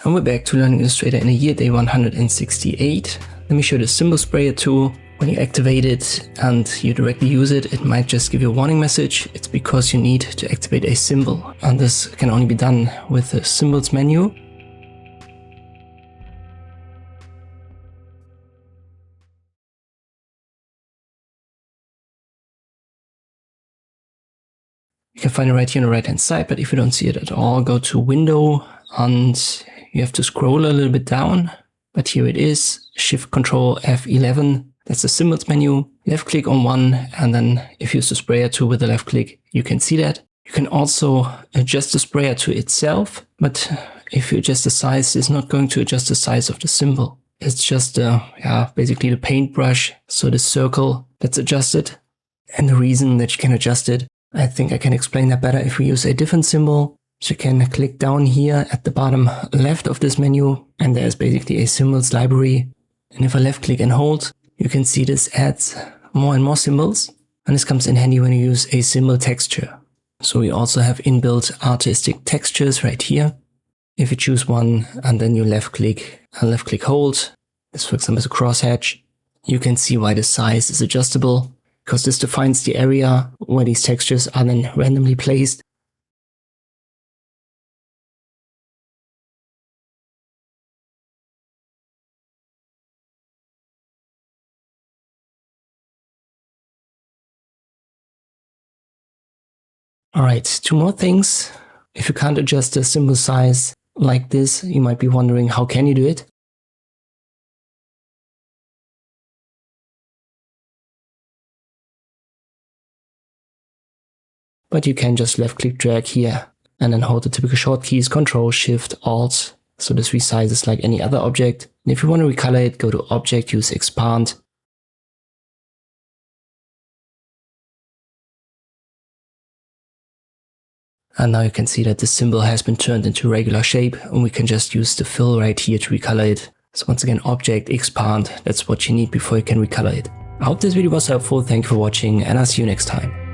And we're back to learning Illustrator in a year, day 168. Let me show you the symbol sprayer tool. When you activate it and you directly use it, it might just give you a warning message. It's because you need to activate a symbol. And this can only be done with the symbols menu. You can find it right here on the right hand side, but if you don't see it at all, go to Window and you have to scroll a little bit down. But here it is, Shift Control F11. That's the symbols menu. Left click on one, and then if you use the sprayer tool with the left click, you can see that. You can also adjust the sprayer to itself, but if you adjust the size, it's not going to adjust the size of the symbol. It's just basically the paintbrush, so the circle that's adjusted. And the reason that you can adjust it, I think I can explain that better if we use a different symbol. So you can click down here at the bottom left of this menu, and there's basically a symbols library. And if I left click and hold, you can see this adds more and more symbols. And this comes in handy when you use a symbol texture. So we also have inbuilt artistic textures right here. If you choose one and then you left click and left click hold, this for example is a crosshatch, you can see why the size is adjustable, because this defines the area where these textures are then randomly placed. Alright, two more things. If you can't adjust the symbol size like this, you might be wondering how can you do it? But you can just left click drag here and then hold the typical short keys Ctrl Shift Alt. So this resizes like any other object. And if you want to recolor it, go to Object, use Expand. And now you can see that the symbol has been turned into regular shape, and we can just use the fill right here to recolor it. So once again, Object, Expand, that's what you need before you can recolor it. I hope this video was helpful, thank you for watching, and I'll see you next time.